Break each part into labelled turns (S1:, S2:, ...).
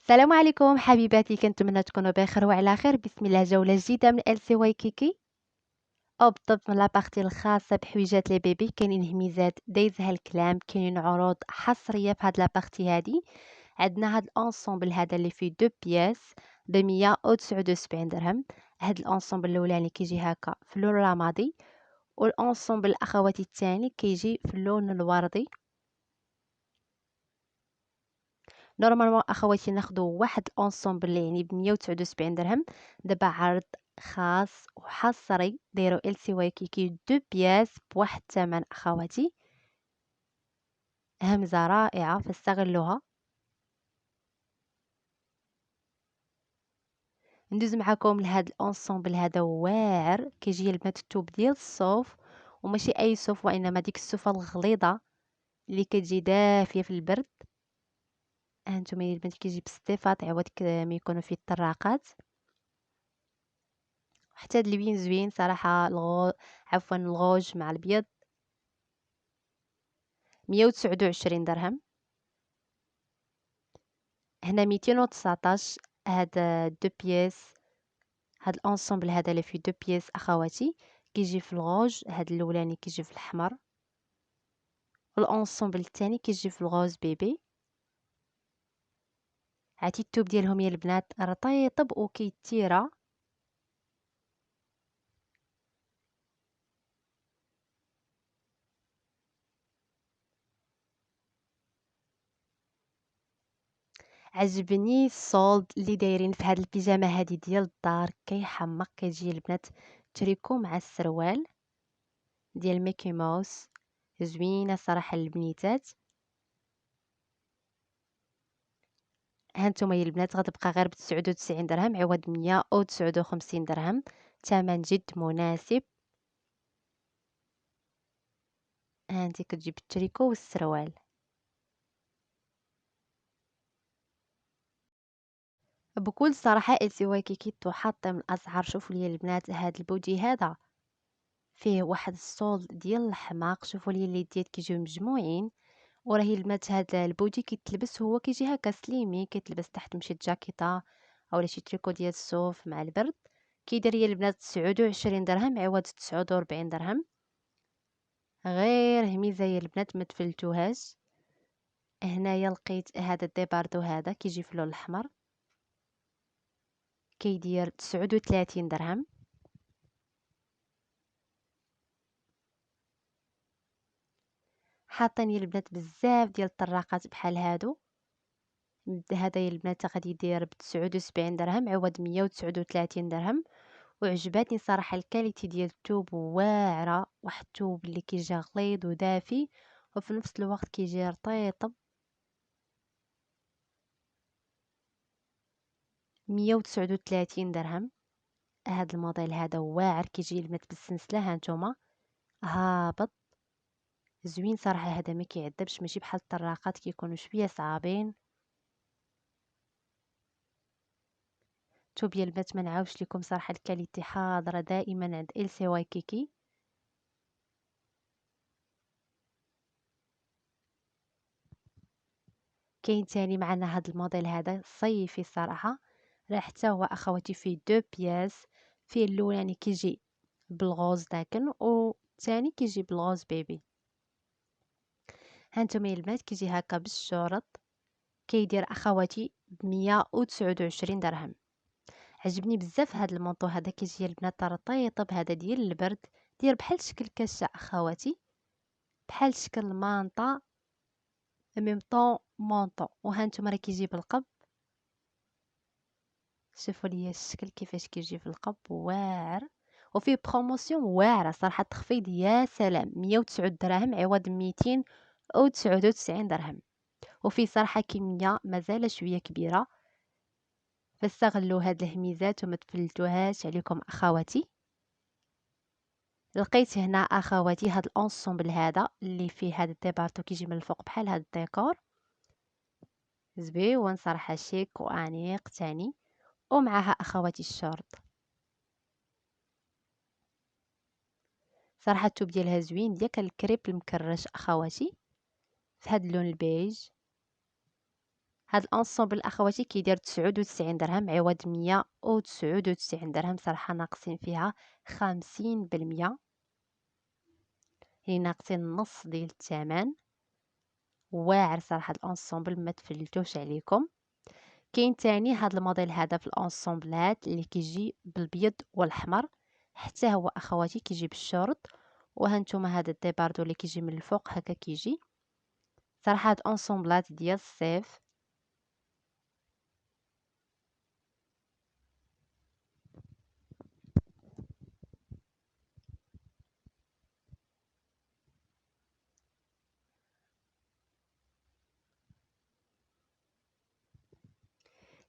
S1: السلام عليكم حبيباتي، كنتمنى تكونوا بخير وعلى خير. بسم الله، جولة جديدة من LC وايكيكي، او بالضبط من لابارتي الخاصة بحويجات لي بيبي. كاينين هميزات دايزها الكلام، كاينين عروض حصرية في هاد لابارتي هادي. عندنا هاد الانصومبل هذا اللي فيه دو بياس ب179 درهم. هاد الانصومبل الاولاني كيجي هكا في اللون الرمادي، والانصومبل الاخواتي الثاني كيجي في اللون الوردي. نورمالمون اخواتي ناخدو واحد الانصومبل يعني ب179 درهم. دابا عرض خاص وحصري دايرو LC وايكيكي دو بياس بواحد الثمن اخواتي. همزة رائعة فاستغلوها. ندوز معكم لهاد الانصومبل هذا واعر، كيجي البنات التوب ديال الصوف، وماشي اي صوف وانما ديك الصوفه الغليظه اللي كتجي دافيه في البرد. هانتوما البنات كيجي بالصيفات عوض ما يكونوا فيه الطراقات. حتى هاد اللبين زوين صراحة. عفوا الغوج مع البيض 129 درهم. هنا 219. هاد دو بياس، هاد الانصومبل هذا اللي فيه دو بياس اخواتي كيجي في الغوج. هاد الاولاني كيجي في الاحمر، والانصومبل الثاني كيجي في الغوز بيبي. عرفتي التوب ديالهم يا البنات رطيطب وكيتيرا. عجبني الصولد اللي دايرين في هاد البيجامه هادي ديال الدار، كيحمق. كتجي البنات تريكو مع السروال ديال ميكي ماوس، زوينه صراحه للبنيتات. هانتوما يا البنات غتبقى غير ب99 درهم عوض 159 درهم. ثمن جد مناسب. هانتي كتجيب التريكو والسروال. بكل صراحة السي وايكيكي تحطم الأسعار. شوفوا لي البنات هاد البودي هذا فيه واحد الصول ديال الحماق. شوفوا لي اليديات كيجيو مجموعين. وراهي البنات هاد البودي كيتلبس، هو كيجي هكا سليمي، كيتلبس تحت مشي جاكيطه اولا شي تريكو ديال الصوف مع البرد. كيدير يا البنات 29 درهم عوض 49 درهم. غير هميزه يا البنات ما تفلتوهاش. هنايا لقيت هذا الديباردو هذا كيجي في اللون الاحمر، كيدير 39 درهم. حاطين يا البنات بزاف ديال الطراقات بحال هادو. هذا يا البنات غادي يدير ب79 درهم عوض 139 درهم. وعجباتني صراحة الكاليتي ديال الثوب واعرة. واحد الثوب اللي كيجي غليظ ودافي وفي نفس الوقت كيجي رطيطب. 139 درهم. هاد الموديل هذا واعر، كيجي البنات بالسلسلة هانتوما هابط. زوين صراحة. هذا ما كيعذبش، ماشي بحال الطراقات كيكونوا شوية صعابين. توب يا البنات ما نعاودش لكم صراحة الكاليتي حاضرة دائما عند إلسي وايكيكي. كاين تاني معنا هاد الموديل هذا صيفي الصراحة. راه حتى هو اخواتي فيه دو بياس. فيه الاولاني كيجي بالغوز داكن، والثاني كيجي بالغوز بيبي. هانتوما يا البنات كيجي هكا بالشورط. كيدير اخواتي ب129 درهم. عجبني بزاف هاد المونطو هذا. كيجي البنات رطيطب هذا ديال البرد، دير بحال شكل كاشة اخواتي، بحال شكل مانطا ميم طون مونطو. وهانتوما راه كيجي بالقب. شوفوا لي الشكل كيفاش كيجي في القب واعر. وفيه بروموسيون واعره صراحه، تخفيض يا سلام 109 دراهم عوض 299 درهم. وفيه صراحه كميه مازال شويه كبيره، فاستغلوا هاد الهميزات وما تفلتوهاش عليكم اخواتي. لقيت هنا اخواتي هاد الانصومبل هذا اللي فيه هاد الديبارتو كيجي من الفوق بحال هاد الديكور زوين صراحه، شيك وانيق تاني. ومعها اخواتي الشورت. صراحة التوب ديالها زوين، ديك الكريب المكرش اخواتي في هاد اللون البيج. هاد الانسومبل اخواتي كيدير 99 درهم عوض 199 درهم، صراحه ناقصين فيها 50%، يعني ناقصين النص ديال الثمن. واعر صراحه هاد الانسومبل ما تفلتوش عليكم. كاين تاني هاد الموديل هذا في الانسومبلات اللي كيجي بالابيض والاحمر، حتى هو اخواتي كيجي بالشورت. وهانتوما هذا الديباردو اللي كيجي من الفوق هكا كيجي. صراحه هاد الانسومبلات ديال الصيف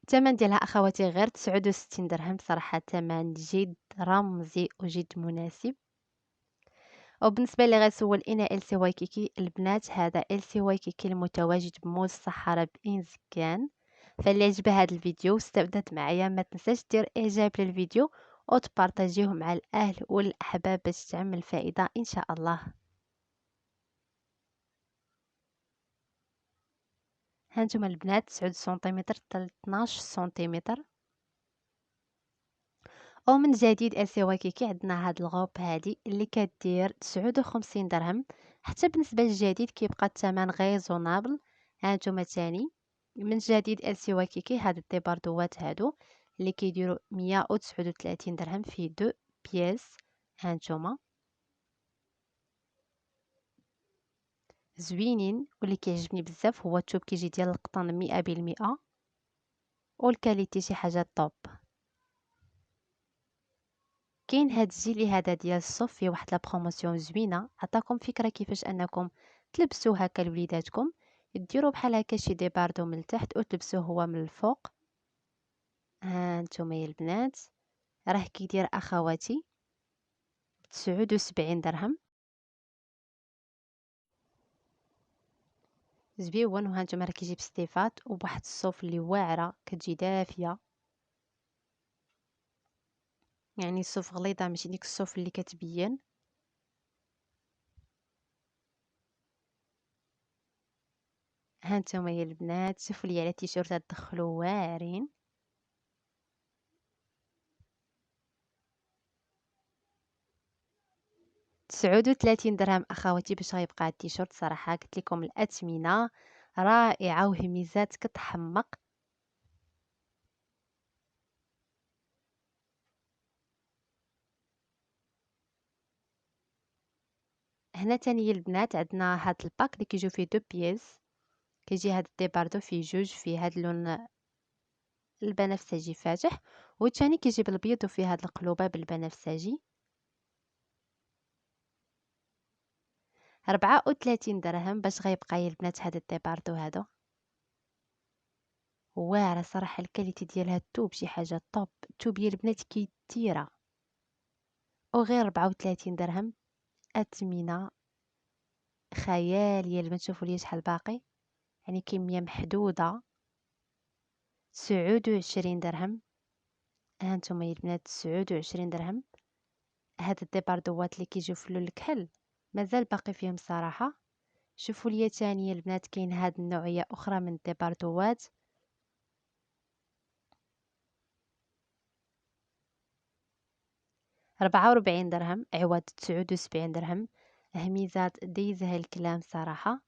S1: الثمن ديالها اخواتي غير 69 درهم، صراحه ثمن جد رمزي وجد مناسب. وبالنسبه اللي غيسول انا السي وايكيكي البنات، هذا السي وايكيكي المتواجد بمول الصحراء بإنزكان. فاللي عجبها هذا الفيديو واستفدت معايا ما تنساش دير اعجاب للفيديو وتبارطاجيوه مع الاهل والاحباب باش تعم الفائده ان شاء الله. هانتوما البنات 9 سنتيمتر حتى 12 سنتيمتر. ومن جديد السي وايكيكي عندنا هاد الغوب هادي اللي كدير 59 درهم. حتى بالنسبه للجديد كيبقى الثمن غيزونابل. هانتوما تاني من جديد السي وايكيكي هاد الديباردوات هادو اللي كيديروا 139 درهم في دو بياس. هانتوما زوينين، واللي كيعجبني بزاف هو الثوب كيجي ديال القطن 100%، والكاليتي شي حاجه طوب. كاين هاد الجيلي هذا ديال الصوف فيه واحد لا بروموسيون زوينه، عطاكم فكره كيفاش انكم تلبسوه هكا لوليداتكم. ديروا بحال هكا شي ديباردو من التحت وتلبسوه هو من الفوق. ها نتوما يا البنات راه كيدير اخواتي 79 درهم. زويون. وها نتوما راه كيجي بستيفات وبواحد الصوف اللي واعره كتجي دافيه، يعني الصوف غليظه ماشي ديك الصوف اللي كتبين. هانتوما يا البنات شوفوا لي على تيشيرتات دخلوا واعرين. 39 درهم اخواتي باش غيبقى التيشيرت. صراحه قلت لكم الاثمنه رائعه وهميزات كتحمق. هنا تاني البنات عندنا هاد الباك اللي كيجيو فيه دو بييس. كيجي هاد الديباردو فيه جوج، فيه هاد اللون البنفسجي فاتح، والثاني كيجي بالابيض وفيه هاد القلوبه بالبنفسجي. 34 درهم باش غيبقى يا البنات هاد الديباردو هادو. واعره صراحه الكاليتي ديالها الثوب شي حاجه طوب. الثوب يا البنات كيتيره. وغير 34 درهم اثمنه خياليه. البنات شوفوا لي شحال باقي، يعني كميه محدوده. 29 درهم. هانتوما يا البنات 29 درهم. هاد الديباردوات اللي كيجيو في اللون الكحل مازال باقي فيهم صراحه. شوفوا لي تاني يا البنات كاين هاد النوعيه اخرى من الديباردوات. 44 درهم عوض 79 درهم. هميزات ديزها الكلام صراحه.